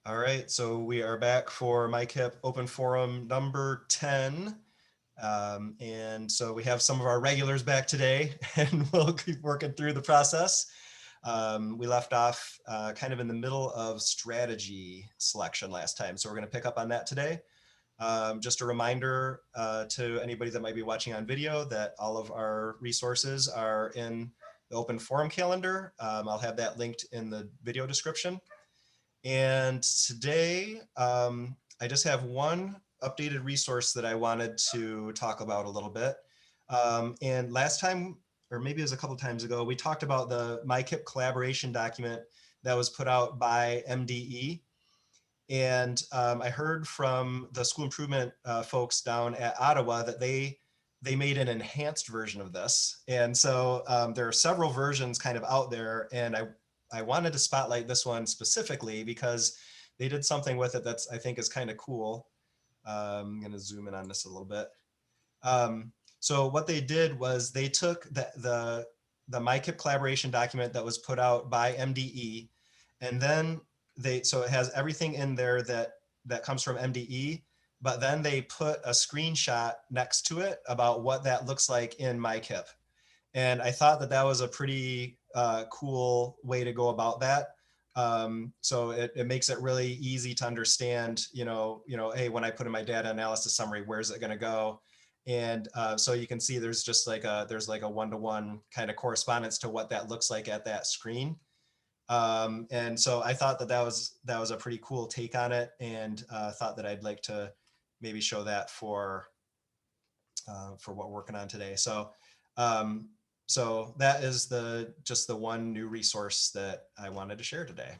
All right, so we are back for MICIP Open Forum number 10. And so we have some of our regulars back today, and we'll keep working through the process. We left off kind of in the middle of strategy selection last time, so we're going to pick up on that today. Just a reminder to anybody that might be watching on video that all of our resources are in the Open Forum calendar. I'll have that linked in the video description. And today, I just have one updated resource that I wanted to talk about a little bit. And last time, or maybe it was a couple times ago, we talked about the MICIP collaboration document that was put out by MDE. And I heard from the school improvement folks down at Ottawa that they made an enhanced version of this. And so there are several versions kind of out there, and I wanted to spotlight this one specifically because they did something with it that's I think is kind of cool. I'm going to zoom in on this a little bit. So what they did was they took the MICIP collaboration document that was put out by MDE, and then so it has everything in there that comes from MDE, but then they put a screenshot next to it about what that looks like in MICIP. And I thought that that was a pretty cool way to go about that. So it makes it really easy to understand, hey, when I put in my data analysis summary, where's it going to go? And so you can see there's just like a one-to-one kind of correspondence to what that looks like at that screen. And so I thought that was a pretty cool take on it, and thought that I'd like to maybe show that for what we're working on today. So so that is just the one new resource that I wanted to share today.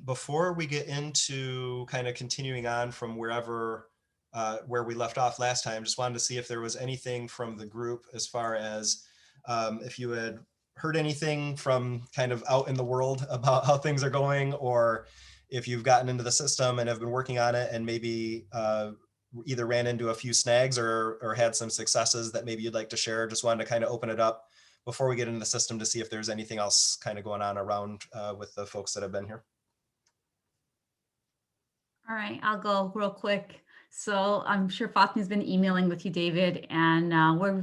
Before we get into kind of continuing on from where we left off last time, just wanted to see if there was anything from the group as far as if you had heard anything from kind of out in the world about how things are going, or if you've gotten into the system and have been working on it and maybe either ran into a few snags or had some successes that maybe you'd like to share. Just wanted to kind of open it up before we get into the system to see if there's anything else kind of going on around with the folks that have been here. All right, I'll go real quick. So I'm sure Fatmi's been emailing with you, David, and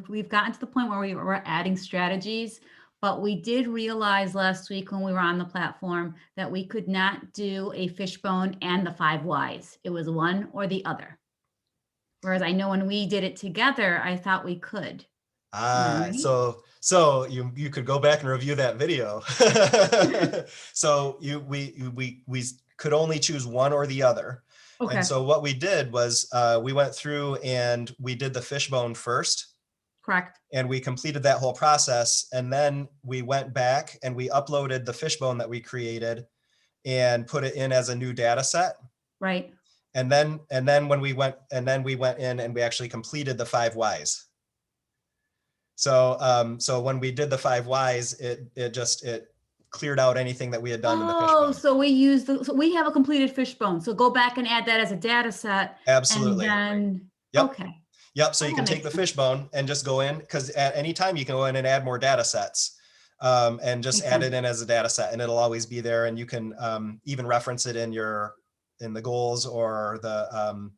we've gotten to the point where we're adding strategies, but we did realize last week when we were on the platform that we could not do a fishbone and the 5 whys. It was one or the other. Whereas I know when we did it together, I thought we could. Right? So you could go back and review that video. So we could only choose one or the other. Okay. And so what we did was we went through and we did the fishbone first. Correct. And we completed that whole process. And then we went back and we uploaded the fishbone that we created and put it in as a new data set. Right. And then when we went in and we actually completed the 5 whys. So so when we did the 5 whys, it cleared out anything that we had done in the fishbone. Oh, so we have a completed fishbone. So go back and add that as a data set. Absolutely. And then, yep. Okay. Yep. So you can take the fishbone and just go in, because at any time you can go in and add more data sets and just add it in as a data set, and it'll always be there. And you can even reference it in the goals or the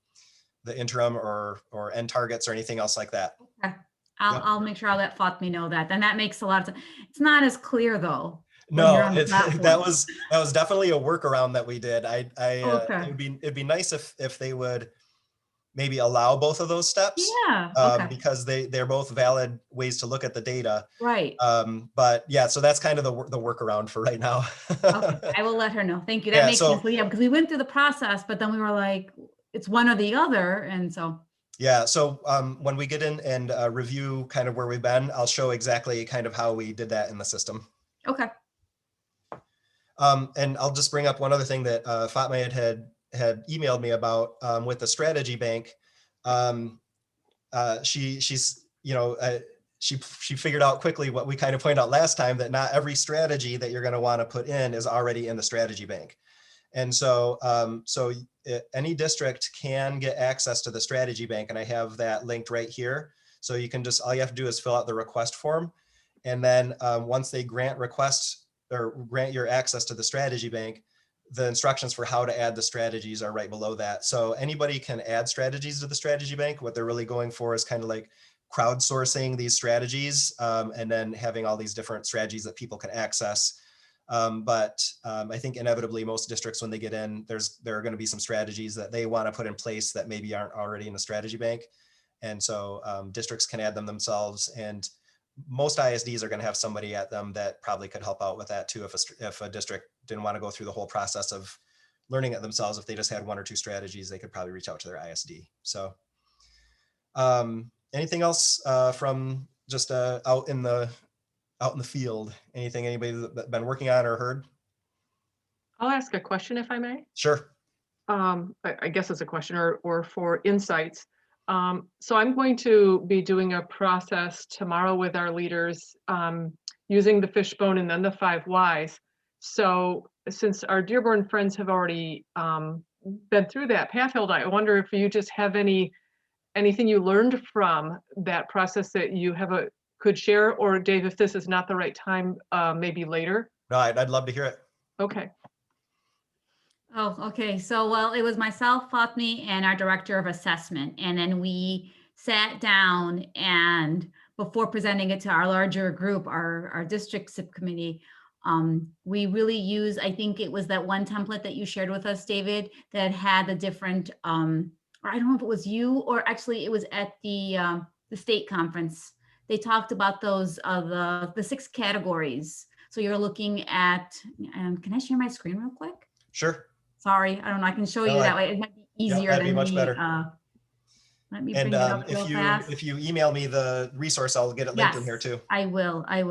interim or end targets or anything else like that. Okay. I'll make sure I'll let Fatmi know that. Then that makes a lot of sense. It's not as clear though. No, that was definitely a workaround that we did. It'd be nice if they would maybe allow both of those steps. Yeah. Because they're both valid ways to look at the data. Right. But yeah, so that's kind of the workaround for right now. Okay. I will let her know. Thank you. That makes sense. Yeah, because we went through the process, but then we were like, it's one or the other, and so. Yeah, so when we get in and review kind of where we've been, I'll show exactly kind of how we did that in the system. Okay. And I'll just bring up one other thing that Fatma had emailed me about with the strategy bank. She's she figured out quickly what we kind of pointed out last time, that not every strategy that you're going to want to put in is already in the strategy bank. And so any district can get access to the strategy bank, and I have that linked right here. So you can all you have to do is fill out the request form. And then once they grant your access to the strategy bank, the instructions for how to add the strategies are right below that. So anybody can add strategies to the strategy bank. What they're really going for is kind of like crowdsourcing these strategies, and then having all these different strategies that people can access. But I think inevitably most districts, when they get in, there are going to be some strategies that they want to put in place that maybe aren't already in the strategy bank. And so districts can add them themselves, and most ISDs are going to have somebody at them that probably could help out with that too. If a district didn't want to go through the whole process of learning it themselves, if they just had one or two strategies, they could probably reach out to their ISD. So anything else from just out in the field? Anything anybody that's been working on or heard? I'll ask a question if I may. Sure. I guess it's a question or for insights. So I'm going to be doing a process tomorrow with our leaders using the fishbone and then the 5 whys. So since our Dearborn friends have already been through that path, Hilda, I wonder if you just have anything you learned from that process that you could share, or Dave, if this is not the right time, maybe later. No, I'd love to hear it. Okay. Oh, okay. So, well, it was myself, Fatmi, and our director of assessment. And then we sat down, and before presenting it to our larger group, our district SIP committee, we really used, I think it was that one template that you shared with us, David, that had the different, or I don't know if it was you, or actually it was at the state conference. They talked about those, the 6 categories. So you're looking at, can I share my screen real quick? Sure. Sorry, I don't know. I can show you No, that way. It might be easier that'd be than much me. better. Let me And bring it up real fast. if you email me the resource, I'll get it linked in here Yes, too. I will. I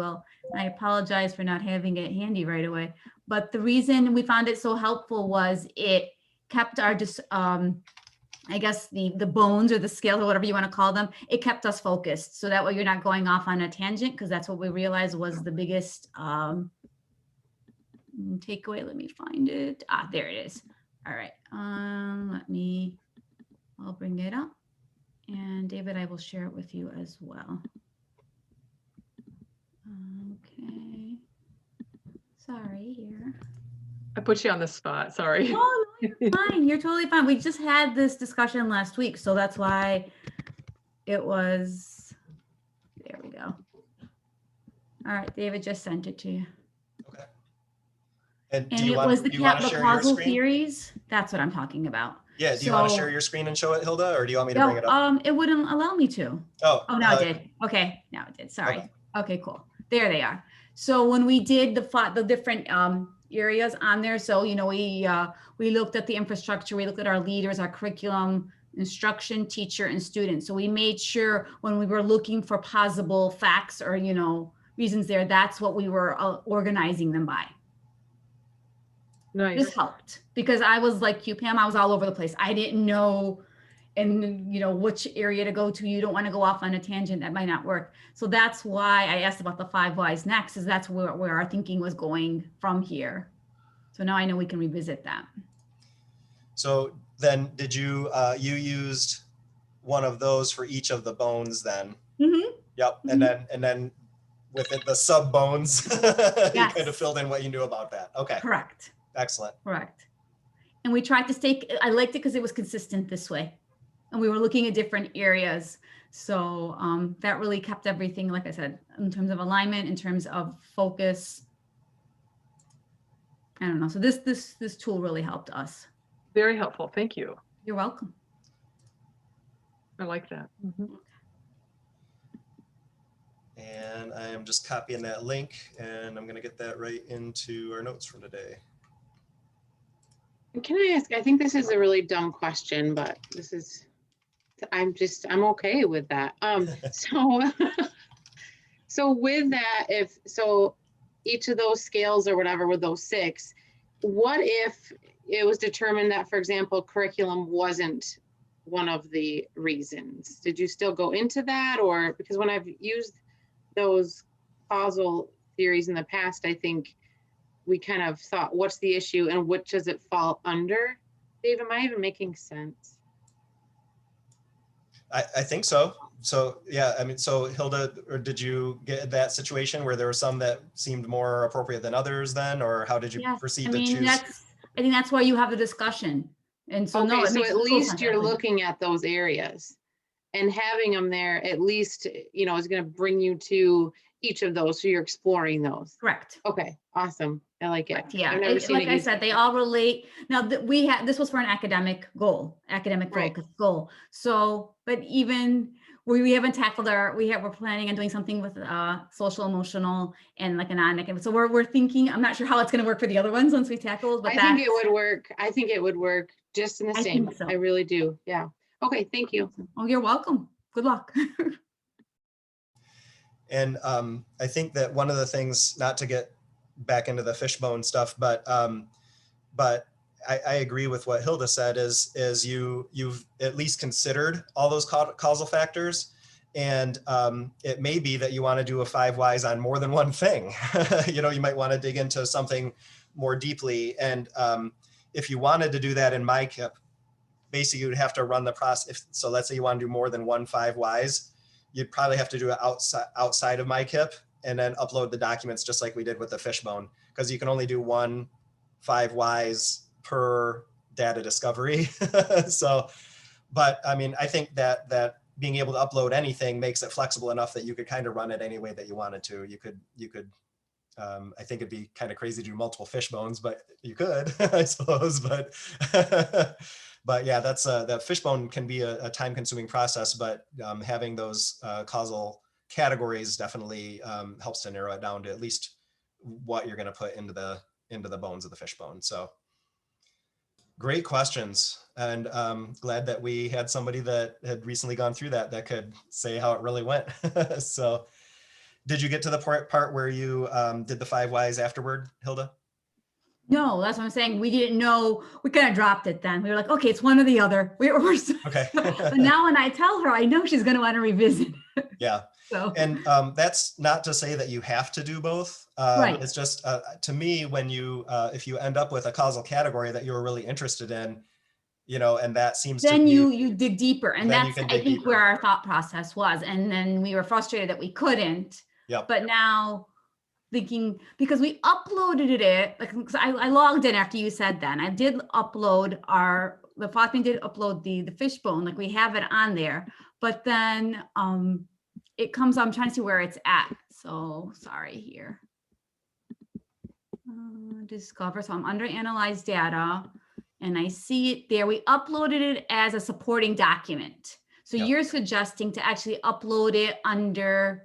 apologize for not having it handy right away. But the reason we found it so helpful was it kept our I guess the bones or the scales or whatever you want to call them, it kept us focused. So that way you're not going off on a tangent, because that's what we realized was the biggest takeaway. Let me find it. There it is. All right. I'll bring it up. And David, I will share it with you as well. Okay. Sorry here. I put you on the spot, sorry. Oh, no, you're fine. You're totally fine. We just had this discussion last week, so that's why it was, there we go. All right, David just sent it to you. Okay. And And do you it want, was the do you want to share your causal screen? theories. That's what I'm talking about. Yeah. Do you want to So- share your screen and show it, Hilda, or do you want me to bring it up? It wouldn't allow me to. Oh, Oh, now it did. Okay, now it did. Sorry. Okay, cool. There they are. So when we did the different areas on there, so we looked at the infrastructure, we looked at our leaders, our curriculum, instruction, teacher, and students. So we made sure when we were looking for possible facts or reasons there, that's what we were organizing them by. Nice. This helped because I was like you, Pam, I was all over the place. I didn't know which area to go to. You don't want to go off on a tangent that might not work. So that's why I asked about the 5 whys next, is that's where our thinking was going from here. So now I know we can revisit that. So then did you, you used one of those for each of the bones then? Mm-hmm. Yep. Mhm. And then with the sub bones, you Yes. kind of filled in what you knew about that. Okay. Correct. Excellent. Correct. And we tried to stay, I liked it because it was consistent this way. And we were looking at different areas. So that really kept everything, like I said, in terms of alignment, in terms of focus. I don't know. So this tool really helped us. Very helpful. Thank you. You're welcome. I like that. Mhm. And I am just copying that link, and I'm going to get that right into our notes from today. Can I ask, I think this is a really dumb question, but I'm okay with that. So with that, each of those scales or whatever with those 6, what if it was determined that, for example, curriculum wasn't one of the reasons? Did you still go into that? Or because when I've used those causal theories in the past, I think we kind of thought, what's the issue and which does it fall under? Dave, am I even making sense? I think so. So yeah, I mean, so Hilda, or did you get that situation where there were some that seemed more appropriate than others then, or how did you Yes, proceed I to mean, choose? I think that's why you have the discussion. And so, no, Okay, it so makes at total least sense, you're Ashley. looking at those areas and having them there, at least, you know, is gonna bring you to each of those, so you're exploring those. Correct. Okay, awesome. I like it. Correct, yeah. I've never seen Like it I used said, like they that. all relate. Now that we had, this was for an academic goal, academic Right. focus goal. So, but even we haven't tackled we're planning on doing something with social, emotional, and like a non-academic. So we're thinking, I'm not sure how it's going to work for the other ones once we tackle, but I think it would work. I think it would work just in the I same. think so. I really do. Yeah. Okay, thank you. Oh, you're welcome. Good luck. And I think that one of the things, not to get back into the fishbone stuff, but I agree with what Hilda said, is you've at least considered all those causal factors. And it may be that you want to do a 5 whys on more than one thing. You know, you might want to dig into something more deeply. And if you wanted to do that in MICIP, basically you'd have to run the process. So let's say you want to do more than 1 5 whys, you'd probably have to do it outside of MICIP and then upload the documents just like we did with the fishbone, because you can only do 1 5 whys per data discovery. So, but I mean, I think that being able to upload anything makes it flexible enough that you could kind of run it any way that you wanted to. You could I think it'd be kind of crazy to do multiple fishbones, but you could, I suppose. But but yeah, that fishbone can be a time-consuming process. But having those causal categories definitely helps to narrow it down to at least what you're going to put into the bones of the fishbone. So great questions, and glad that we had somebody that had recently gone through that could say how it really went. So. Did you get to the part where you did the 5 whys afterward, Hilda? No, that's what I'm saying. We didn't know. We kind of dropped it then. We were like, okay, it's one or the other. Okay. But now when I tell her, I know she's going to want to revisit. Yeah. So, And that's not to say that you have to do both. Right. It's just, to me, when you, if you end up with a causal category that you're really interested in, you know, and that seems to then be, you dig deeper. And then you that's, can I dig think, deeper. where our thought process was. And then we were frustrated that we couldn't. Yep. But now thinking, because we uploaded it, like, 'cause I logged in after you said that. And I did upload the Fatmi did upload the fishbone, like we have it on there. But then it comes, I'm trying to see where it's at. So sorry here. Discover, so I'm under analyze data and I see it there. We uploaded it as a supporting document. So Yep. you're suggesting to actually upload it under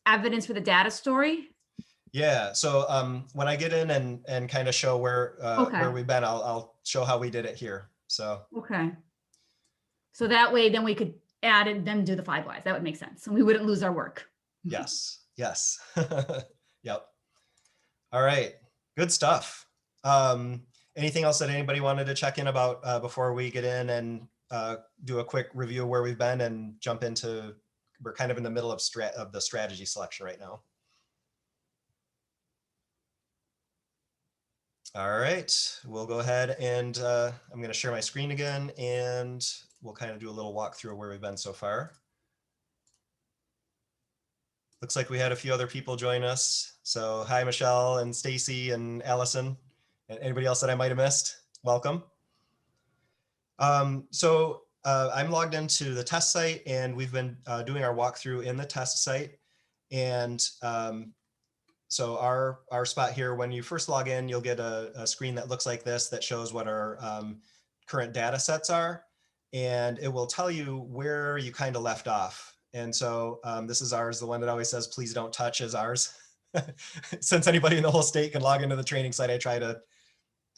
evidence for the data story? Yeah. So when I get in and kind of show where we've been, I'll show how we did it here. So. Okay. So that way, then we could add it, then do the 5 whys. That would make sense. And we wouldn't lose our work. Yes. Yes. Yep. All right. Good stuff. Anything else that anybody wanted to check in about before we get in and do a quick review of where we've been and jump into, we're kind of in the middle of the strategy selection right now. All right, we'll go ahead and I'm going to share my screen again and we'll kind of do a little walkthrough of where we've been so far. Looks like we had a few other people join us. So hi, Michelle and Stacy and Allison and anybody else that I might have missed. Welcome. So I'm logged into the test site and we've been doing our walkthrough in the test site. And so our spot here, when you first log in, you'll get a screen that looks like this that shows what our current data sets are. And it will tell you where you kind of left off. And so this is ours. The one that always says, please don't touch is ours. Since anybody in the whole state can log into the training site, I try to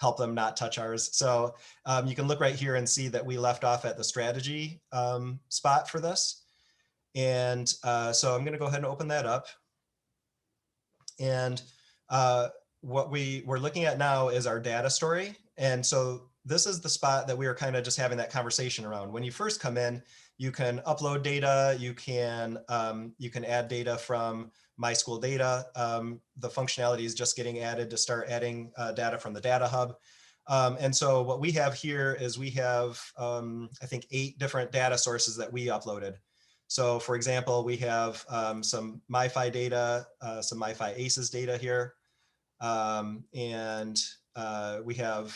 help them not touch ours. So you can look right here and see that we left off at the strategy spot for this. And so I'm going to go ahead and open that up. And what we're looking at now is our data story. And so this is the spot that we were kind of just having that conversation around. When you first come in, you can upload data, you can add data from My School Data. The functionality is just getting added to start adding data from the data hub. And so what we have here is we have, I think, 8 different data sources that we uploaded. So for example, we have some MiFi data, some MiFi ACES data here. And we have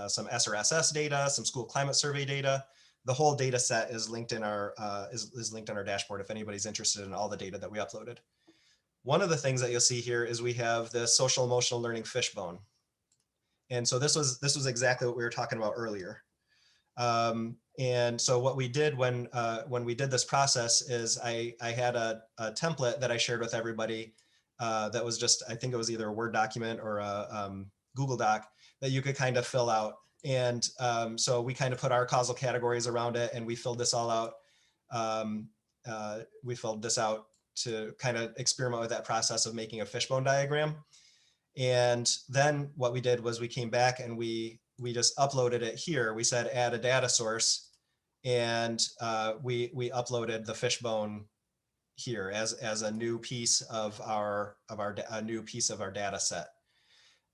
some SRSS data, some school climate survey data. The whole data set is linked in our is linked on our dashboard if anybody's interested in all the data that we uploaded. One of the things that you'll see here is we have the social emotional learning fishbone. And so this was exactly what we were talking about earlier. And so what we did when we did this process is I had a template that I shared with everybody that was just, I think it was either a Word document or a Google Doc that you could kind of fill out. And so we kind of put our causal categories around it, and we filled this all out. We filled this out to kind of experiment with that process of making a fishbone diagram. And then what we did was we came back and we just uploaded it here. We said add a data source, and we uploaded the fishbone here as a new piece of our data set.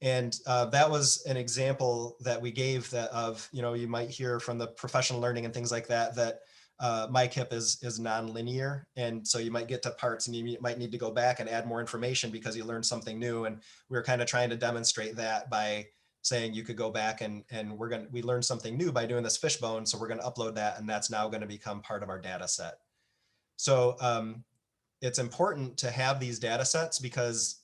And that was an example that we gave that of, you know, you might hear from the professional learning and things like that, that MICIP is non-linear. And so you might get to parts and you might need to go back and add more information because you learned something new. And we were kind of trying to demonstrate that by saying you could go back and we learned something new by doing this fishbone. So we're going to upload that, and that's now going to become part of our data set. So it's important to have these data sets because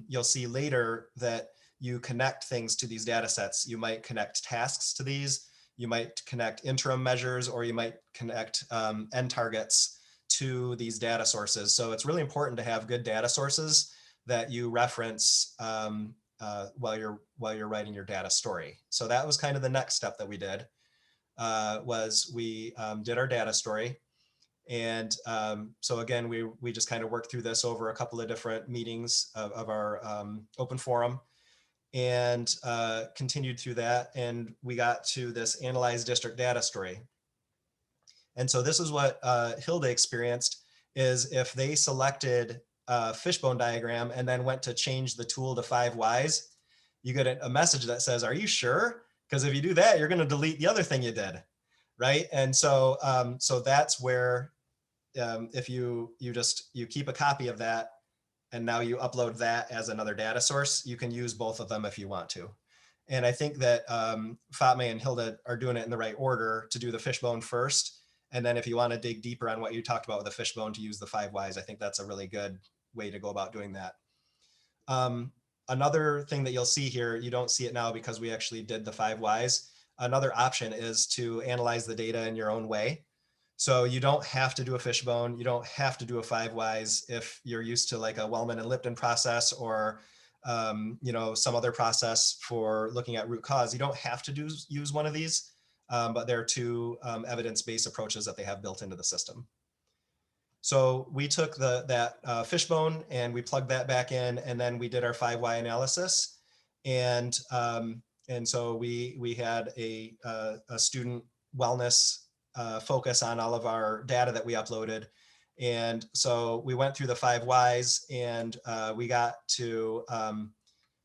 you'll see later that you connect things to these data sets. You might connect tasks to these, you might connect interim measures, or you might connect end targets to these data sources. So it's really important to have good data sources that you reference while you're writing your data story. So that was kind of the next step that we did, was we did our data story. And so again, we just kind of worked through this over a couple of different meetings of our open forum, and continued through that. And we got to this analyze district data story. And so this is what Hilda experienced, is if they selected a fishbone diagram and then went to change the tool to 5 whys, you get a message that says, are you sure? Because if you do that, you're going to delete the other thing you did, right? And so so that's where if you keep a copy of that, and now you upload that as another data source, you can use both of them if you want to. And I think that Fatma and Hilda are doing it in the right order, to do the fishbone first. And then if you want to dig deeper on what you talked about with the fishbone, to use the 5 whys, I think that's a really good way to go about doing that. Another thing that you'll see here, you don't see it now because we actually did the 5 whys. Another option is to analyze the data in your own way. So you don't have to do a fishbone. You don't have to do a 5 whys if you're used to like a Wellman and Lipton process, or you know, some other process for looking at root cause. You don't have to use one of these, but there are 2 evidence-based approaches that they have built into the system. So we took that fishbone and we plugged that back in, and then we did our 5 why analysis. And so we had a student wellness focus on all of our data that we uploaded. And so we went through the 5 whys, and we got to,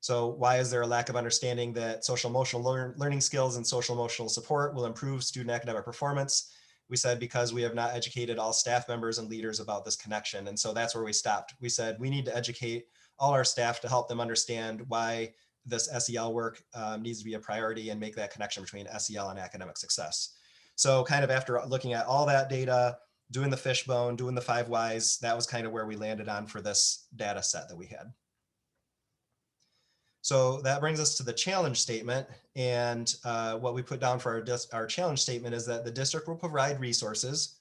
so why is there a lack of understanding that social emotional learning skills and social emotional support will improve student academic performance? We said, because we have not educated all staff members and leaders about this connection. And so that's where we stopped. We said, we need to educate all our staff to help them understand why this SEL work needs to be a priority, and make that connection between SEL and academic success. So kind of after looking at all that data, doing the fishbone, doing the 5 whys, that was kind of where we landed on for this data set that we had. So that brings us to the challenge statement. And what we put down for our challenge statement is that the district will provide resources,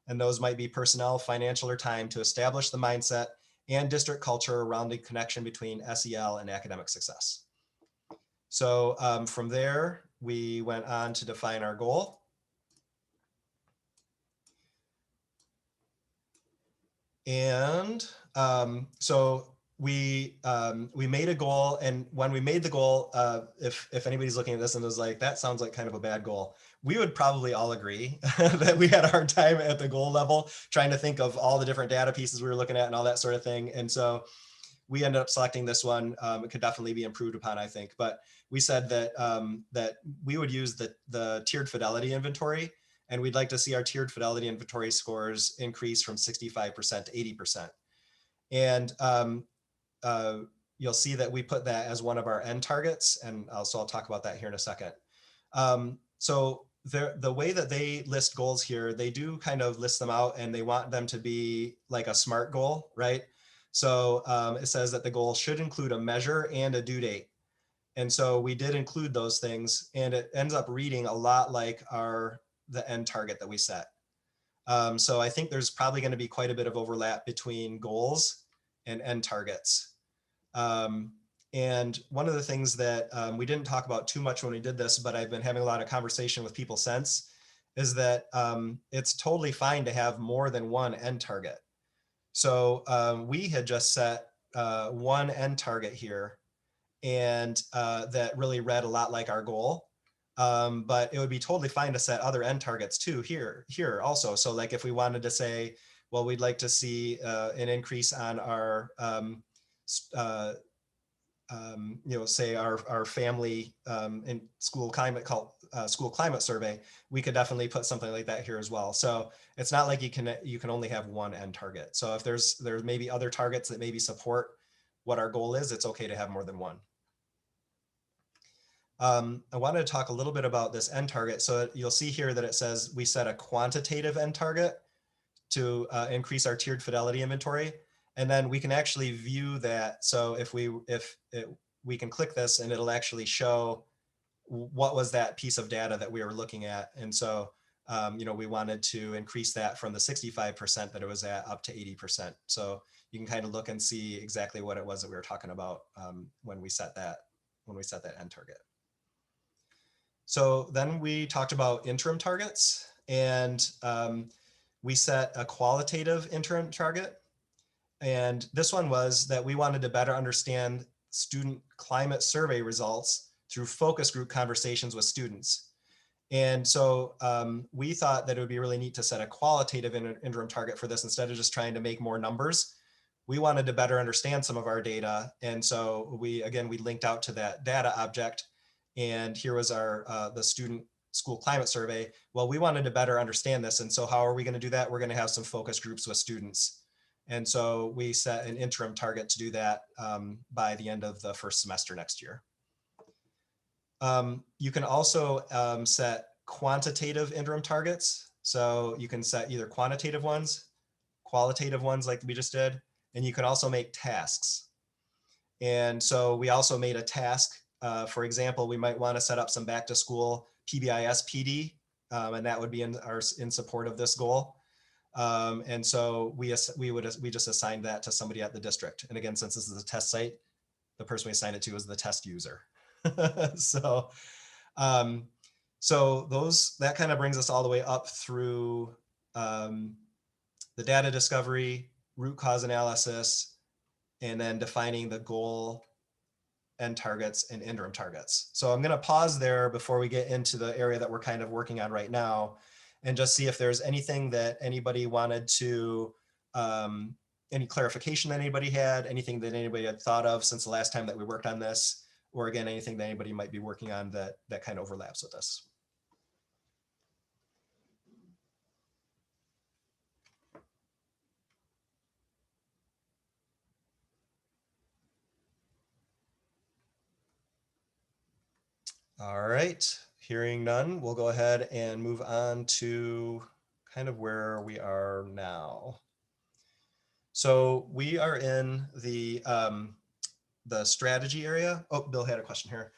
and those might be personnel, financial, or time, to establish the mindset and district culture around the connection between SEL and academic success. So from there, we went on to define our goal. And so we made a goal, and when we made the goal, if anybody's looking at this and is like, that sounds like kind of a bad goal, we would probably all agree that we had a hard time at the goal level trying to think of all the different data pieces we were looking at and all that sort of thing. And so we ended up selecting this one. It could definitely be improved upon, I think, but we said that that we would use the tiered fidelity inventory, and we'd like to see our tiered fidelity inventory scores increase from 65% to 80%. And you'll see that we put that as one of our end targets. And also I'll talk about that here in a second. So the way that they list goals here, they do kind of list them out and they want them to be like a SMART goal, right? So it says that the goal should include a measure and a due date. And so we did include those things, and it ends up reading a lot like the end target that we set. So I think there's probably going to be quite a bit of overlap between goals and end targets. And one of the things that we didn't talk about too much when we did this, but I've been having a lot of conversation with people since, is that it's totally fine to have more than one end target. So we had just set one end target here, and that really read a lot like our goal. But it would be totally fine to set other end targets too here also. So like if we wanted to say, well, we'd like to see an increase on our say our family in school climate survey, we could definitely put something like that here as well. So it's not like you can only have one end target. So if there's maybe other targets that maybe support what our goal is, it's okay to have more than one. I wanted to talk a little bit about this end target. So you'll see here that it says we set a quantitative end target to increase our tiered fidelity inventory. And then we can actually view that. So if we can click this and it'll actually show what was that piece of data that we were looking at. And so, we wanted to increase that from the 65% that it was at up to 80%. So you can kind of look and see exactly what it was that we were talking about when we set that end target. So then we talked about interim targets, and we set a qualitative interim target. And this one was that we wanted to better understand student climate survey results through focus group conversations with students. And so we thought that it would be really neat to set a qualitative interim target for this instead of just trying to make more numbers. We wanted to better understand some of our data. And so we linked out to that data object. And here was the student school climate survey. Well, we wanted to better understand this. And so how are we going to do that? We're going to have some focus groups with students. And so we set an interim target to do that by the end of the first semester next year. You can also set quantitative interim targets. So you can set either quantitative ones, qualitative ones like we just did, and you can also make tasks. And so we also made a task. For example, we might want to set up some back to school PBIS PD, and that would be in support of this goal. And so we just assigned that to somebody at the district. And again, since this is a test site, the person we assigned it to is the test user. So that kind of brings us all the way up through the data discovery, root cause analysis, and then defining the goal, end targets, and interim targets. So I'm going to pause there before we get into the area that we're kind of working on right now, and just see if there's anything that anybody wanted to, any clarification that anybody had, anything that anybody had thought of since the last time that we worked on this, or again, anything that anybody might be working on that kind of overlaps with this. All right, hearing none, we'll go ahead and move on to kind of where we are now. So we are in the strategy area. Oh, Bill had a question here.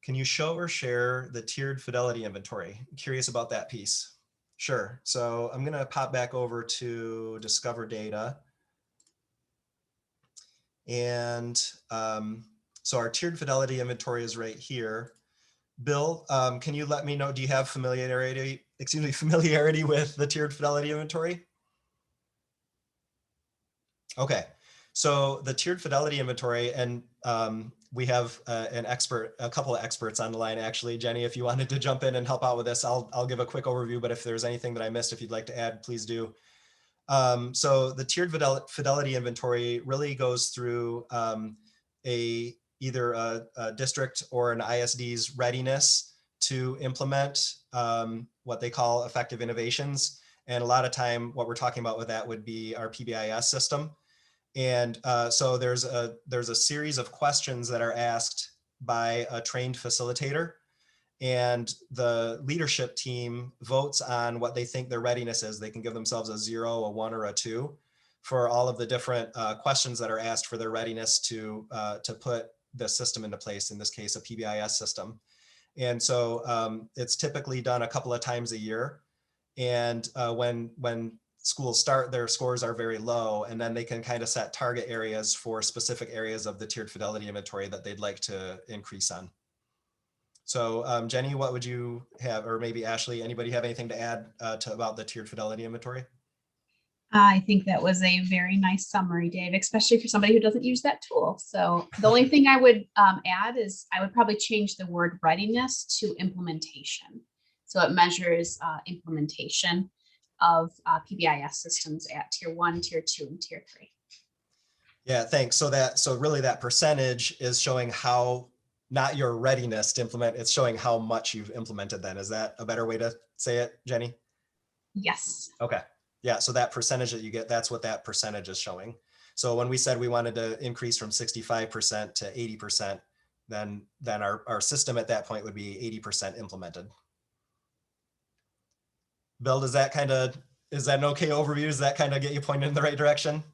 Can you show or share the tiered fidelity inventory? I'm curious about that piece. Sure. So I'm going to pop back over to Discover Data. And so our tiered fidelity inventory is right here. Bill, can you let me know, do you have familiarity with the tiered fidelity inventory? Okay, so the tiered fidelity inventory, and we have a couple of experts on the line actually. Jenny, if you wanted to jump in and help out with this, I'll give a quick overview, but if there's anything that I missed, if you'd like to add, please do. So the tiered fidelity inventory really goes through either a district or an ISD's readiness to implement what they call effective innovations. And a lot of time, what we're talking about with that would be our PBIS system. And so there's a series of questions that are asked by a trained facilitator, and the leadership team votes on what they think their readiness is. They can give themselves a 0, a 1, or a 2 for all of the different questions that are asked for their readiness to put the system into place, in this case, a PBIS system. And so it's typically done a couple of times a year. And when schools start, their scores are very low, and then they can kind of set target areas for specific areas of the tiered fidelity inventory that they'd like to increase on. So Jenny, what would you have, or maybe Ashley, anybody have anything to add about the tiered fidelity inventory? I think that was a very nice summary, Dave, especially for somebody who doesn't use that tool. So the only thing I would add is I would probably change the word readiness to implementation. So it measures implementation of PBIS systems at tier 1, tier 2, and tier 3. Yeah, thanks. So really that percentage is showing how, not your readiness to implement, it's showing how much you've implemented then. Is that a better way to say it, Jenny? Yes. Okay. Yeah, so that percentage that you get, that's what that percentage is showing. So when we said we wanted to increase from 65% to 80%, then our system at that point would be 80% implemented. Bill, is that an okay overview? Does that kind of get you pointed in the right direction?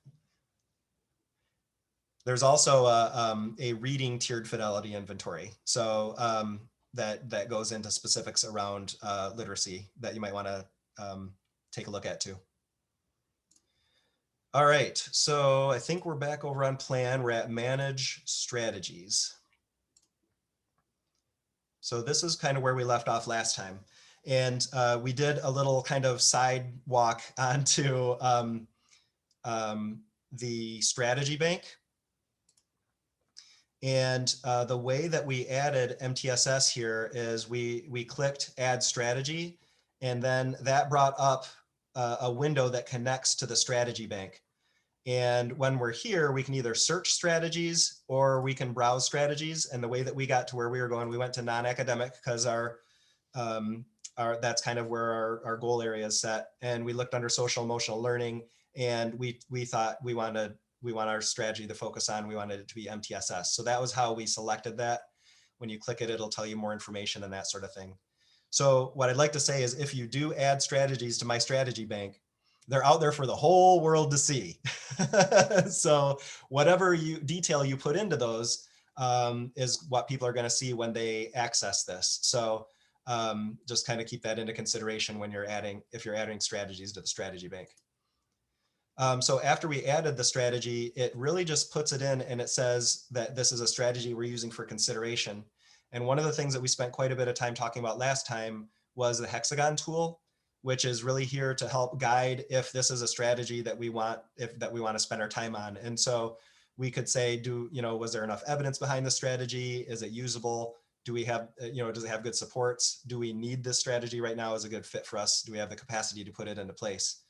There's also a reading tiered fidelity inventory. So that goes into specifics around literacy that you might want to take a look at too. All right, so I think we're back over on plan. We're at manage strategies. So this is kind of where we left off last time. And we did a little kind of sidewalk onto the strategy bank. And the way that we added MTSS here is we clicked add strategy, and then that brought up a window that connects to the strategy bank. And when we're here, we can either search strategies or we can browse strategies. And the way that we got to where we were going, we went to non-academic because that's kind of where our goal area is set. And we looked under social emotional learning, and we thought we want our strategy to focus on, we wanted it to be MTSS. So that was how we selected that. When you click it, it'll tell you more information and that sort of thing. So what I'd like to say is, if you do add strategies to my strategy bank, they're out there for the whole world to see. So whatever detail you put into those is what people are going to see when they access this. So just kind of keep that into consideration when if you're adding strategies to the strategy bank. So after we added the strategy, it really just puts it in, and it says that this is a strategy we're using for consideration. And one of the things that we spent quite a bit of time talking about last time was the hexagon tool, which is really here to help guide if this is a strategy that we want to spend our time on. And so we could say, was there enough evidence behind the strategy? Is it usable? Do we have, does it have good supports? Do we need this strategy right now as a good fit for us? Do we have the capacity to put it into place?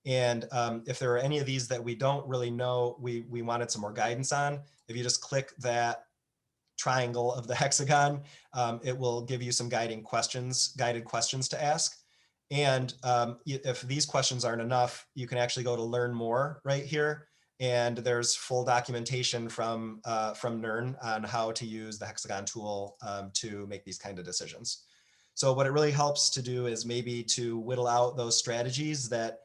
And if there are any of these that we don't really know, we wanted some more guidance on, if you just click that triangle of the hexagon, it will give you some guided questions to ask. And if these questions aren't enough, you can actually go to learn more right here. And there's full documentation from NERN on how to use the hexagon tool to make these kind of decisions. So what it really helps to do is maybe to whittle out those strategies that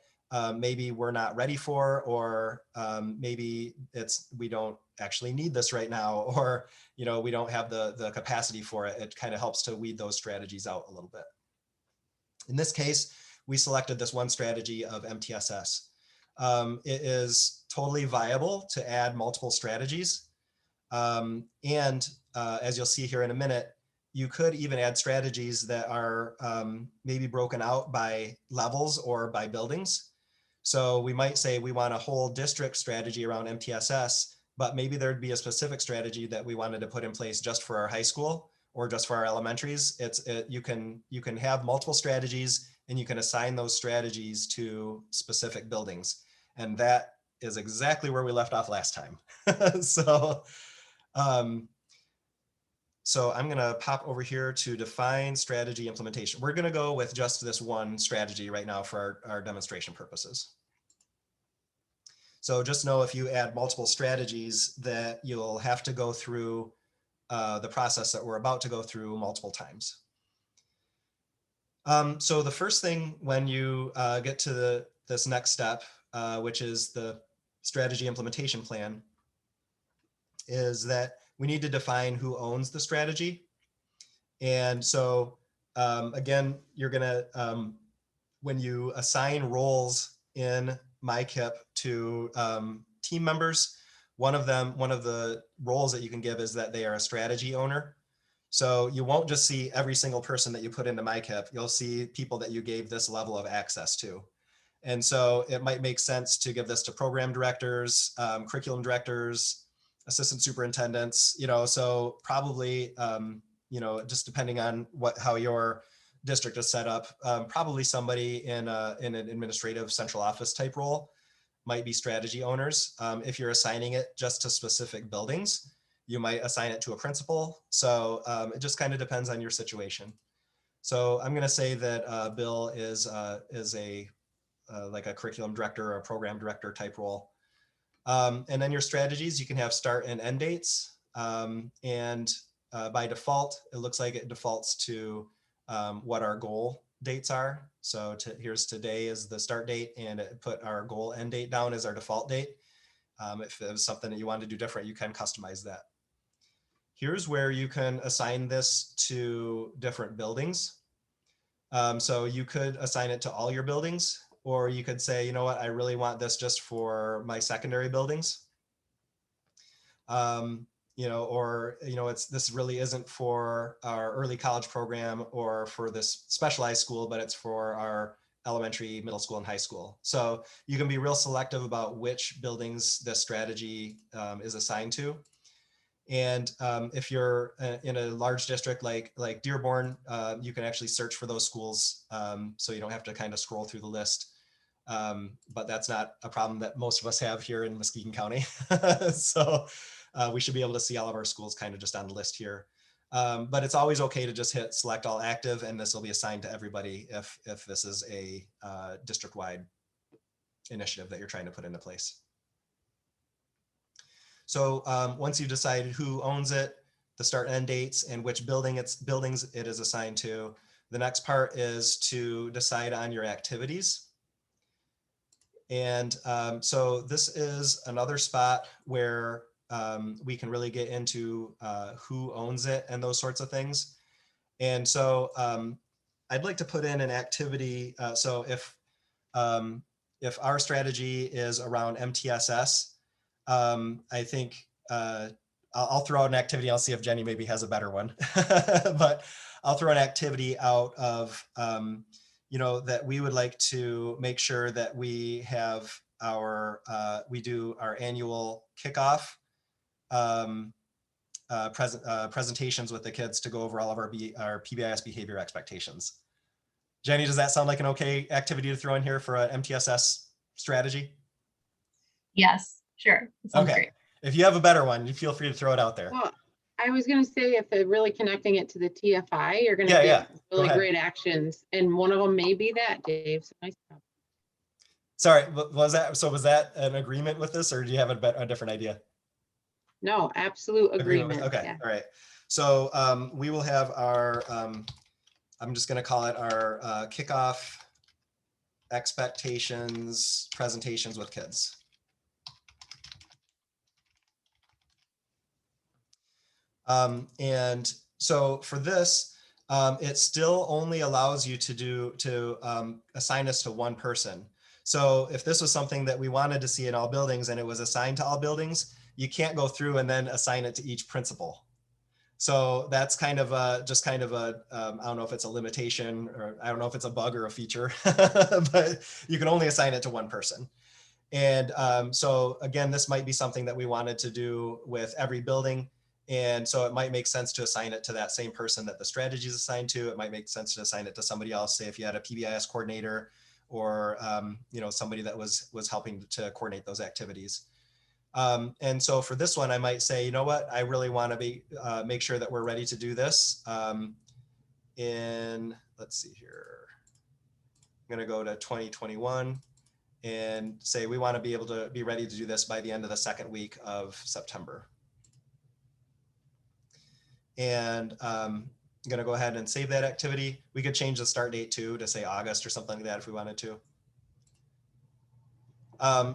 maybe we're not ready for, or maybe we don't actually need this right now, or we don't have the capacity for it. It kind of helps to weed those strategies out a little bit. In this case, we selected this one strategy of MTSS. It is totally viable to add multiple strategies. And as you'll see here in a minute, you could even add strategies that are maybe broken out by levels or by buildings. So we might say we want a whole district strategy around MTSS, but maybe there'd be a specific strategy that we wanted to put in place just for our high school or just for our elementaries. You can have multiple strategies, and you can assign those strategies to specific buildings. And that is exactly where we left off last time. So I'm going to pop over here to define strategy implementation. We're going to go with just this one strategy right now for our demonstration purposes. So just know if you add multiple strategies that you'll have to go through the process that we're about to go through multiple times. So the first thing when you get to this next step, which is the strategy implementation plan, is that we need to define who owns the strategy. And so again, you're gonna, when you assign roles in MICIP to team members, one of the roles that you can give is that they are a strategy owner. So you won't just see every single person that you put into MICIP, you'll see people that you gave this level of access to. And so it might make sense to give this to program directors, curriculum directors, assistant superintendents, so probably, just depending on how your district is set up, probably somebody in an administrative central office type role might be strategy owners. If you're assigning it just to specific buildings, you might assign it to a principal. So it just kind of depends on your situation. So I'm going to say that Bill is like a curriculum director or a program director type role. And then your strategies, you can have start and end dates. And by default, it looks like it defaults to what our goal dates are. So here's today is the start date, and it put our goal end date down as our default date. If it was something that you wanted to do different, you can customize that. Here's where you can assign this to different buildings. So you could assign it to all your buildings, or you could say, you know what, I really want this just for my secondary buildings. This really isn't for our early college program or for this specialized school, but it's for our elementary, middle school, and high school. So you can be real selective about which buildings this strategy is assigned to. And if you're in a large district like Dearborn, you can actually search for those schools, so you don't have to kind of scroll through the list. But that's not a problem that most of us have here in Muskegon County. So we should be able to see all of our schools kind of just on the list here. But it's always okay to just hit select all active, and this will be assigned to everybody if this is a district-wide initiative that you're trying to put into place. So once you've decided who owns it, the start and end dates, and which buildings it is assigned to, the next part is to decide on your activities. And so this is another spot where we can really get into who owns it and those sorts of things. And so I'd like to put in an activity. So if our strategy is around MTSS, I think I'll throw out an activity. I'll see if Jenny maybe has a better one, but I'll throw an activity out of, that we would like to make sure that we have we do our annual kickoff presentations with the kids to go over all of our PBIS behavior expectations. Jenny, does that sound like an okay activity to throw in here for an MTSS strategy? Yes, sure. That sounds Okay. great. If you have a better one, you feel free to throw it out there. Well, I was going to say, if they're really connecting it to the TFI, you're going to Yeah, get really ahead. great actions. And one of them may be that, Dave. So nice job. Sorry, was that an agreement with this, or do you have a different idea? No, absolute agreement. Okay, Yeah. all right. So we will have our, I'm just going to call it our kickoff expectations presentations with kids. And so for this, it still only allows you to assign this to one person. So if this was something that we wanted to see in all buildings and it was assigned to all buildings, you can't go through and then assign it to each principal. So that's kind of I don't know if it's a limitation, or I don't know if it's a bug or a feature, but you can only assign it to one person. And so again, this might be something that we wanted to do with every building. And so it might make sense to assign it to that same person that the strategy is assigned to. It might make sense to assign it to somebody else. Say if you had a PBIS coordinator, or somebody that was helping to coordinate those activities. And so for this one, I might say, you know what, I really want to make sure that we're ready to do this let's see here. I'm going to go to 2021. and say, we want to be able to be ready to do this by the end of the second week of September. And I'm going to go ahead and save that activity. We could change the start date too to say August or something like that if we wanted to.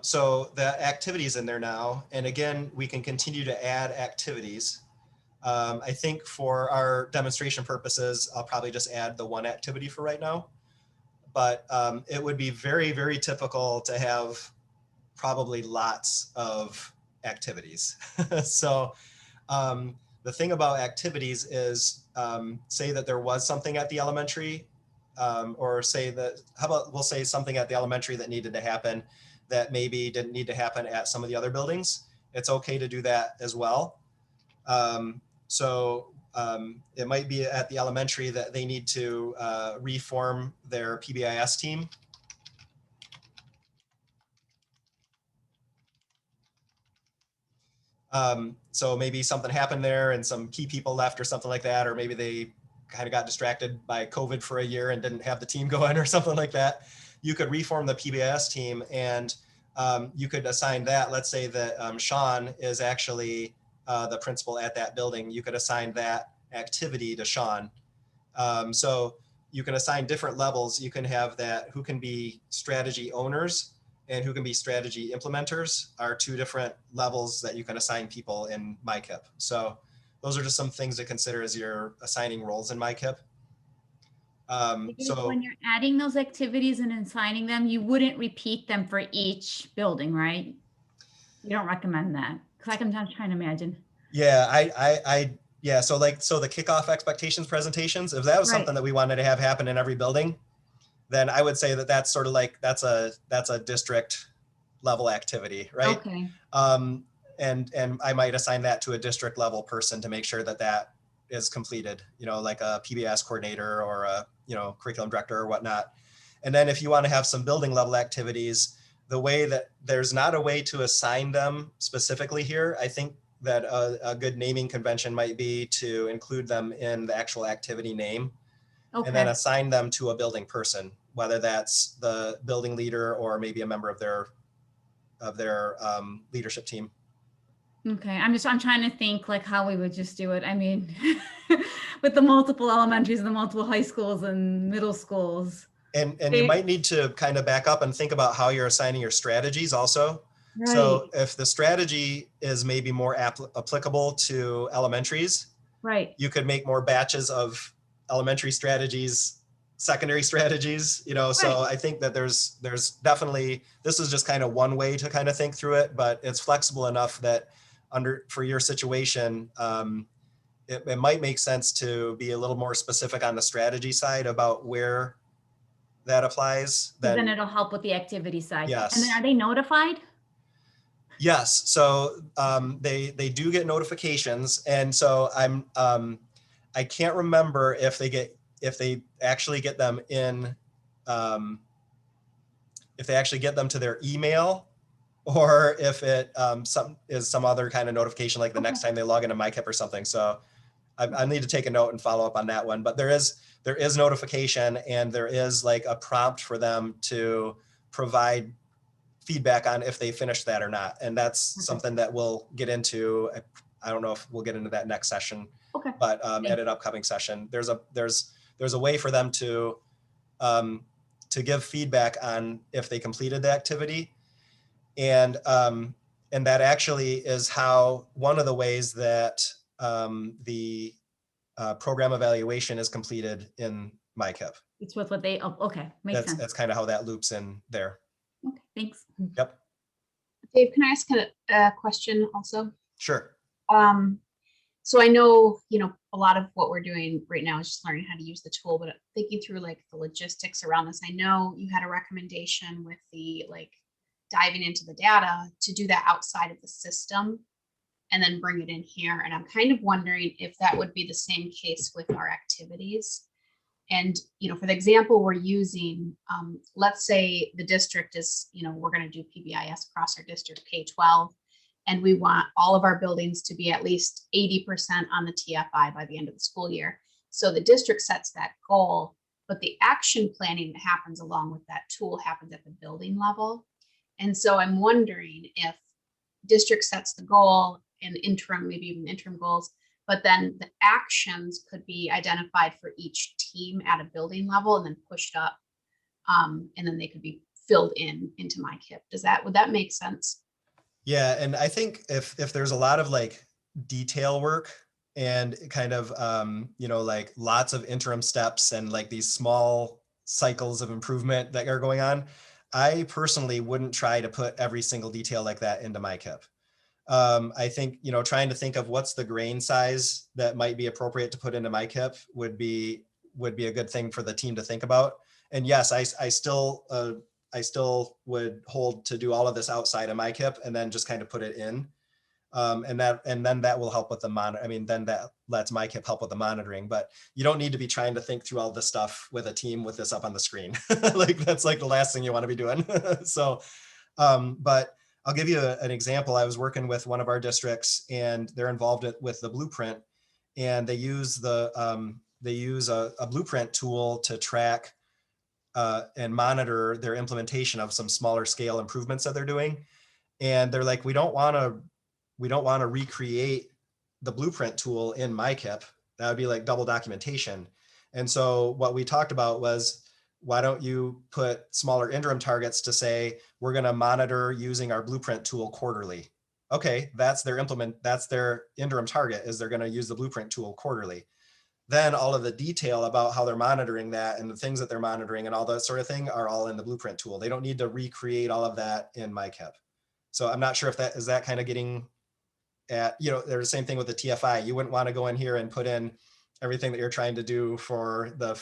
So the activities in there now, and again, we can continue to add activities. I think for our demonstration purposes, I'll probably just add the one activity for right now. But it would be very, very typical to have probably lots of activities. So the thing about activities is, say that there was something at the elementary, or say that, how about we'll say something at the elementary that needed to happen that maybe didn't need to happen at some of the other buildings. It's okay to do that as well. It might be at the elementary that they need to reform their PBIS team. So maybe something happened there and some key people left or something like that, or maybe they kind of got distracted by COVID for a year and didn't have the team going or something like that. You could reform the PBIS team, and you could assign that. Let's say that Sean is actually the principal at that building. You could assign that activity to Sean. So you can assign different levels. You can have that who can be strategy owners and who can be strategy implementers are two different levels that you can assign people in MICIP. So those are just some things to consider as you're assigning roles in MICIP. So when you're adding those activities and assigning them, you wouldn't repeat them for each building, right? You don't recommend that, because I'm just trying to imagine. Yeah, yeah. So the kickoff expectations presentations, if that was Right. something that we wanted to have happen in every building, then I would say that that's sort of like, that's a district level activity, right? Okay. And I might assign that to a district level person to make sure that that is completed, like a PBS coordinator or a, curriculum director or whatnot. And then if you want to have some building level activities, the way that there's not a way to assign them specifically here, I think that a good naming convention might be to include them in the actual activity name. Okay. And then assign them to a building person, whether that's the building leader or maybe a member of their leadership team. Okay, I'm trying to think like how we would just do it. I mean, with the multiple elementaries and the multiple high schools and middle schools. And you might need to kind of back up and think about how you're assigning your strategies also. Right. So if the strategy is maybe more applicable to elementaries, right, you could make more batches of elementary strategies, secondary strategies, so I think that there's definitely, this is just kind of one way to kind of think through it, but it's flexible enough that for your situation, it might make sense to be a little more specific on the strategy side about where that applies. Then it'll help with the activity side. Yes. And then are they notified? Yes. So they do get notifications, and so I can't remember if they actually get them in, if they actually get them to their email, or if it is some other kind of notification, like the next time they log into MICIP or something. So I need to take a note and follow up on that one. But there is notification, and there is like a prompt for them to provide feedback on if they finished that or not. And that's something that we'll get into. I don't know if we'll get into that next session, but at an upcoming session, there's a way for them to give feedback on if they completed the activity. And that actually is how, one of the ways that the program evaluation is completed in MICIP. It's with what they, makes sense. That's kind of how that loops in there. Okay, thanks. Yep. Dave, can I ask a question also? Sure. So I know, a lot of what we're doing right now is just learning how to use the tool, but thinking through like the logistics around this, I know you had a recommendation with the diving into the data to do that outside of the system and then bring it in here. And I'm kind of wondering if that would be the same case with our activities. And, for the example we're using, let's say the district is, we're going to do PBIS across our district K-12, and we want all of our buildings to be at least 80% on the TFI by the end of the school year. So the district sets that goal, but the action planning that happens along with that tool happens at the building level. And so I'm wondering if district sets the goal and interim, maybe even interim goals, but then the actions could be identified for each team at a building level and then pushed up. And then they could be filled into MICIP. Would that make sense? Yeah, and I think if there's a lot of like detail work and kind of like lots of interim steps and like these small cycles of improvement that are going on, I personally wouldn't try to put every single detail like that into MICIP. I think, trying to think of what's the grain size that might be appropriate to put into MICIP would be a good thing for the team to think about. And yes, I still would hold to do all of this outside of MICIP and then just kind of put it in. And then that will help with the monitor. I mean, then that lets MICIP help with the monitoring, but you don't need to be trying to think through all this stuff with a team with this up on the screen. Like that's like the last thing you want to be doing. So, but I'll give you an example. I was working with one of our districts and they're involved with the blueprint, and they use a blueprint tool to track and monitor their implementation of some smaller scale improvements that they're doing. And they're like, we don't want to recreate the blueprint tool in MICIP. That would be like double documentation. And so what we talked about was, why don't you put smaller interim targets to say, we're going to monitor using our blueprint tool quarterly. Okay, that's their interim target, is they're going to use the blueprint tool quarterly. Then all of the detail about how they're monitoring that and the things that they're monitoring and all that sort of thing are all in the blueprint tool. They don't need to recreate all of that in MICIP. So I'm not sure if that is that kind of getting at, there's the same thing with the TFI. You wouldn't want to go in here and put in everything that you're trying to do for the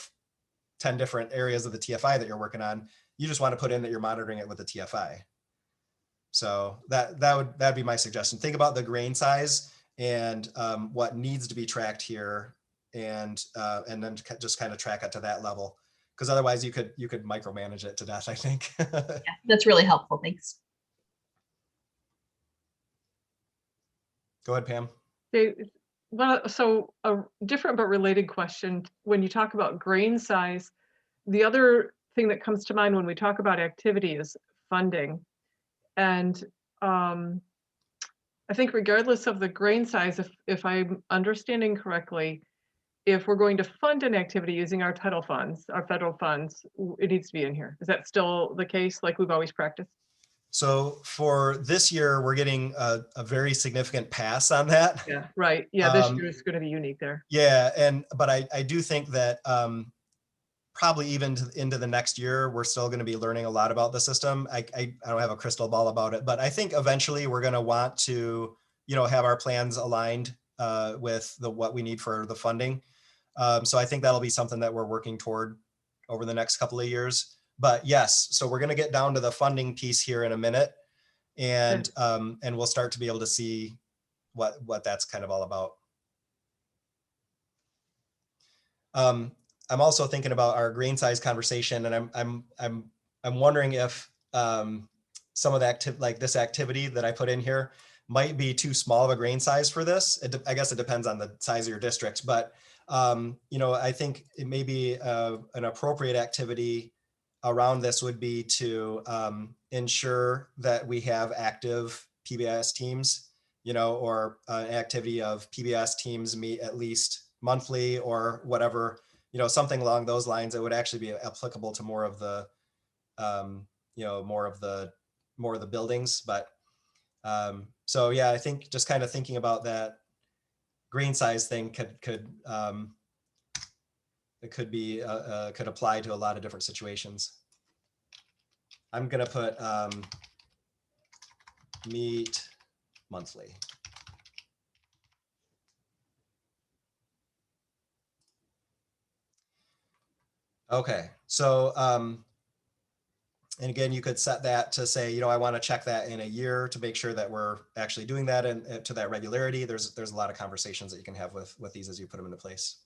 10 different areas of the TFI that you're working on. You just want to put in that you're monitoring it with the TFI. So that'd be my suggestion. Think about the grain size and what needs to be tracked here, and then just kind of track it to that level, because otherwise you could micromanage it to death, I think. Yeah, that's really helpful. Thanks. Go ahead, Pam. Okay, well, so a different but related question. When you talk about grain size, the other thing that comes to mind when we talk about activity is funding. And I think regardless of the grain size, if I'm understanding correctly, if we're going to fund an activity using our title funds, our federal funds, it needs to be in here. Is that still the case, like we've always practiced? So for this year, we're getting a very significant pass on that. Yeah, right. Yeah, this year is going to be unique there. Yeah, but I do think that probably even into the next year, we're still going to be learning a lot about the system. I don't have a crystal ball about it, but I think eventually we're going to want to, have our plans aligned with what we need for the funding. So I think that'll be something that we're working toward over the next couple of years. But yes, so we're going to get down to the funding piece here in a minute, and we'll start to be able to see what that's kind of all about. I'm also thinking about our grain size conversation, and I'm wondering if some of the this activity that I put in here might be too small of a grain size for this. I guess it depends on the size of your district, but I think it may be an appropriate activity around this would be to ensure that we have active PBIS teams, or an activity of PBIS teams meet at least monthly or whatever, something along those lines that would actually be applicable to more of the, more of the buildings. But so yeah, I think just kind of thinking about that grain size thing could apply to a lot of different situations. I'm gonna put meet monthly. Okay, so and again, you could set that to say, I want to check that in a year to make sure that we're actually doing that and to that regularity. There's a lot of conversations that you can have with these as you put them into place.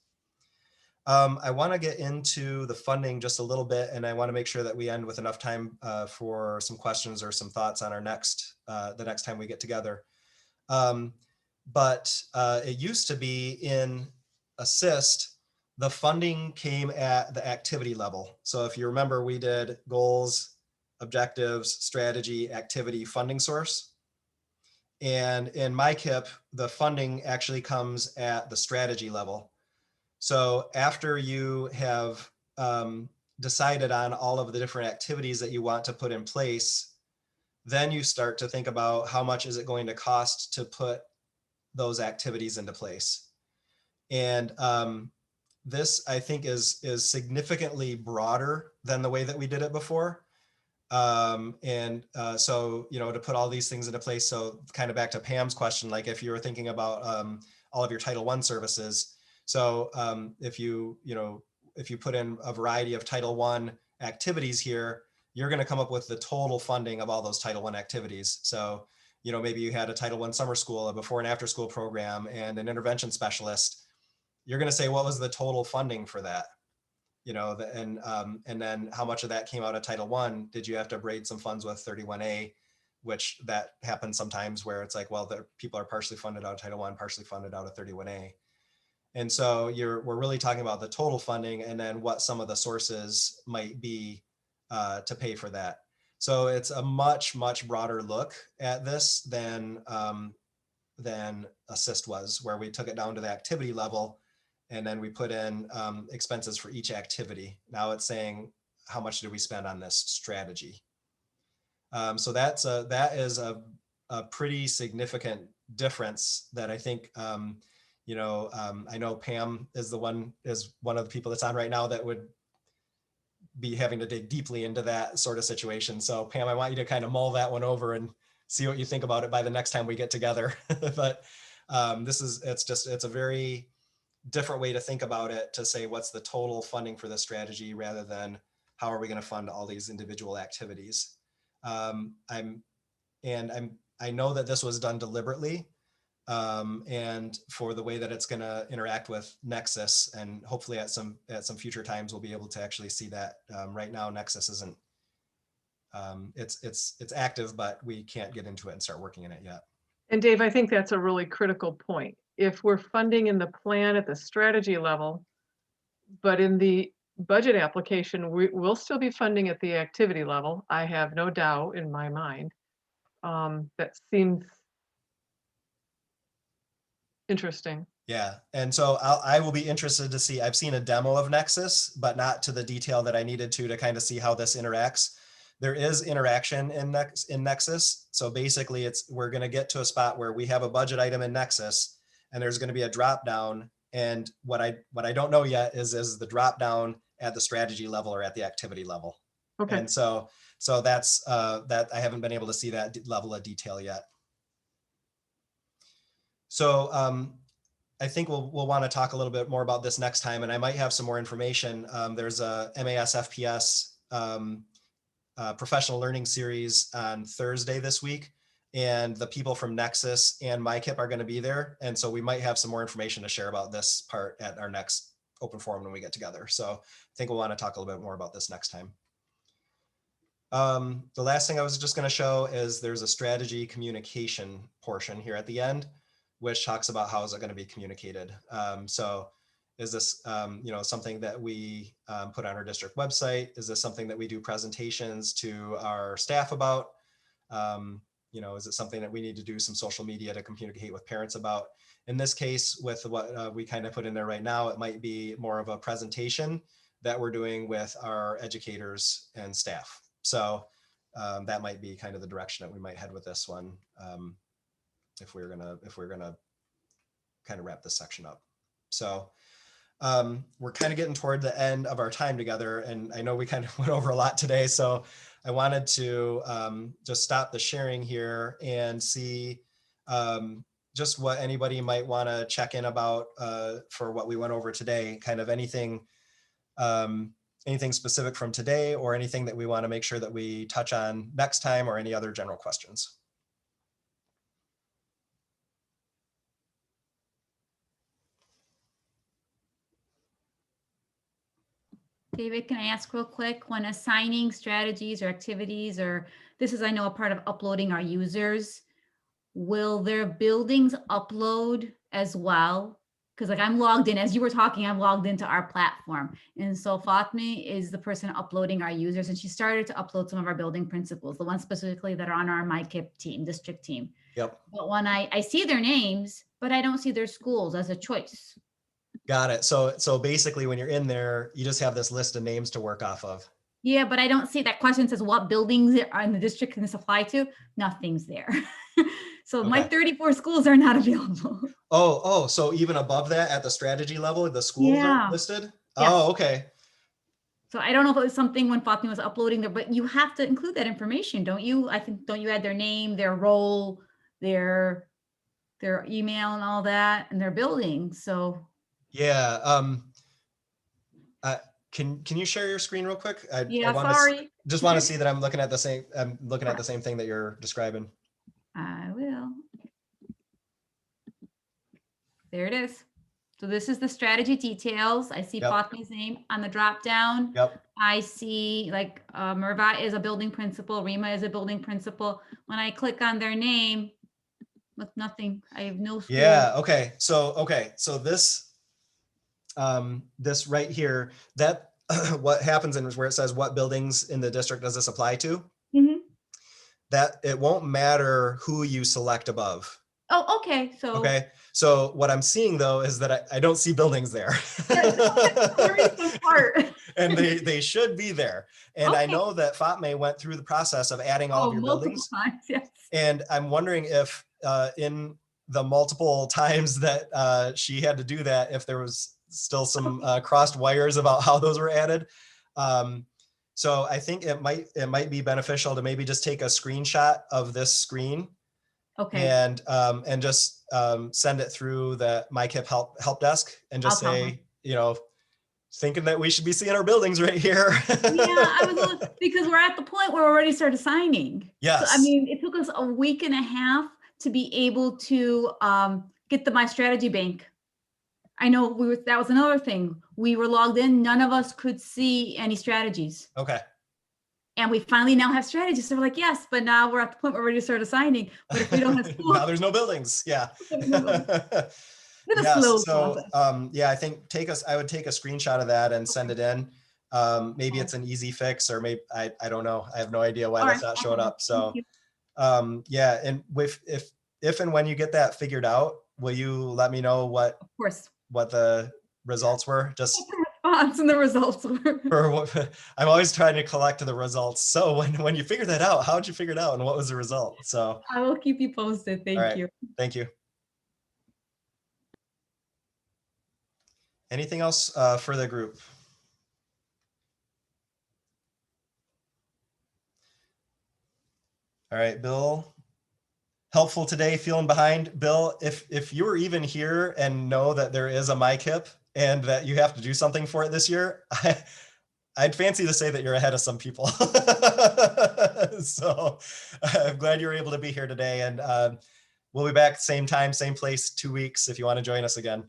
I want to get into the funding just a little bit, and I want to make sure that we end with enough time for some questions or some thoughts on our the next time we get together. But it used to be in Assist, the funding came at the activity level. So if you remember, we did goals, objectives, strategy, activity, funding source. And in MICIP, the funding actually comes at the strategy level. So after you have decided on all of the different activities that you want to put in place, then you start to think about how much is it going to cost to put those activities into place. And this, I think, is significantly broader than the way that we did it before. So, you know, to put all these things into place, so kind of back to Pam's question, like if you were thinking about all of your Title I services, so if you put in a variety of Title I activities here, you're going to come up with the total funding of all those Title I activities. So, you know, maybe you had a Title I summer school, a before and after school program, and an intervention specialist. You're going to say, what was the total funding for that? You know, and then how much of that came out of Title I? Did you have to braid some funds with 31A, which that happens sometimes where it's like, well, the people are partially funded out of Title I, partially funded out of 31A. And so we're really talking about the total funding and then what some of the sources might be to pay for that. So it's a much, much broader look at this than Assist was, where we took it down to the activity level and then we put in expenses for each activity. Now it's saying, how much did we spend on this strategy? So that is a pretty significant difference that I think, you know, I know Pam is one of the people that's on right now that would be having to dig deeply into that sort of situation. So Pam, I want you to kind of mull that one over and see what you think about it by the next time we get together. But it's a very different way to think about it, to say what's the total funding for this strategy rather than how are we going to fund all these individual activities. I know that this was done deliberately and for the way that it's going to interact with Nexus, and hopefully at some future times we'll be able to actually see that. Right now Nexus isn't it's active, but we can't get into it and start working in it yet. And Dave, I think that's a really critical point. If we're funding in the plan at the strategy level, but in the budget application, we'll still be funding at the activity level. I have no doubt in my mind. That seems interesting. Yeah, and so I will be interested to see. I've seen a demo of Nexus, but not to the detail that I needed to kind of see how this interacts. There is interaction in Nexus. So basically we're going to get to a spot where we have a budget item in Nexus and there's going to be a drop down. And what I don't know yet is the drop down at the strategy level or at the activity level. Okay. And so that's that I haven't been able to see that level of detail yet. So I think we'll want to talk a little bit more about this next time, and I might have some more information. There's a MAS FPS professional learning series on Thursday this week, and the people from Nexus and MICIP are going to be there. And so we might have some more information to share about this part at our next open forum when we get together. So I think we'll want to talk a little bit more about this next time. The last thing I was just going to show is there's a strategy communication portion here at the end, which talks about how is it going to be communicated. So is this something that we put on our district website? Is this something that we do presentations to our staff about? Is it something that we need to do some social media to communicate with parents about? In this case, with what we kind of put in there right now, it might be more of a presentation that we're doing with our educators and staff. So that might be kind of the direction that we might head with this one, if we're gonna kind of wrap this section up. So we're kind of getting toward the end of our time together, and I know we kind of went over a lot today, so I wanted to just stop the sharing here and see just what anybody might want to check in about for what we went over today. Kind of anything specific from today, or anything that we want to make sure that we touch on next time, or any other general questions. David, can I ask real quick, when assigning strategies or activities, or this is, I know, a part of uploading our users, will their buildings upload as well because like I'm logged in, as you were talking, I'm logged into our platform. And so Fatmi is the person uploading our users, and she started to upload some of our building principals, the ones specifically that are on our MICIP team, district team. Yep. But when I see their names, but I don't see their schools as a choice. Got it. So basically when you're in there, you just have this list of names to work off of. Yeah, but I don't see that question says what buildings are in the district can this apply to? Nothing's there. So my Okay. 34 schools are not available. Oh, so even above that at the strategy level, the schools Yeah. are listed? Yes. Oh, okay. So I don't know if it was something when Fatma was uploading there, but you have to include that information, don't you? I think, don't you add their name, their role, their email and all that, and their building, so. Yeah. Can you share your screen real quick? Yeah, wanna sorry. just want to see that I'm looking at the same thing that you're describing. I will. There it is. So this is the strategy details. I see Yep. Fatmi's name on the drop down. Yep. I see like Mervat is a building principal, Rima is a building principal. When I click on their name, look, nothing. I have no school. Yeah. Okay. So this this right here, that what happens in where it says what buildings in the district does this apply to? Mhm. That it won't matter who you select above. Oh, okay. So Okay. So what I'm seeing though is that I don't see buildings there. part. And they should be there. And I Okay. know that Fatme went through the process of adding all of your multiple buildings. times, yes. And I'm wondering if in the multiple times that she had to do that, if there was still some crossed wires about how those were added. So I think it might be beneficial to maybe just take a screenshot of this screen. Okay. And just send it through the MICIP help desk and just I'll tell say, thinking that we should be seeing our buildings right here. Yeah, I was a little, because we're at the point where we already started signing. Yes. So, I mean, it took us a week and a half to be able to get the My Strategy Bank. I know that was another thing. We were logged in. None of us could see any strategies. Okay. And we finally now have strategies. So we're like, yes, but now we're at the point where we're ready to start assigning. But if we don't have school, now there's no buildings. Yeah. Been a Yeah, slow so process. yeah, I think I would take a screenshot of that and send it in. Maybe it's an easy fix, or maybe I don't know. I have no idea why All that's right, not showing up. So thank you. yeah, and if and when you get that figured out, will you let me know Of course. what the results were? Just The response and the results were. or what, I'm always trying to collect the results. So when you figure that out, how'd you figure it out and what was the result? So I will keep you posted. Thank all right. you. Thank you. Anything else for the group? All right, Bill. Helpful today, feeling behind. Bill, if you were even here and know that there is a MICIP and that you have to do something for it this year, I'd fancy to say that you're ahead of some people. So I'm glad you were able to be here today, and we'll be back same time, same place, 2 weeks if you want to join us again.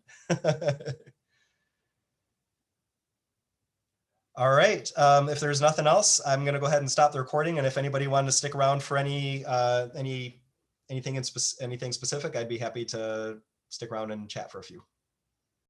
All right. If there's nothing else, I'm going to go ahead and stop the recording. And if anybody wanted to stick around for anything specific, I'd be happy to stick around and chat for a few.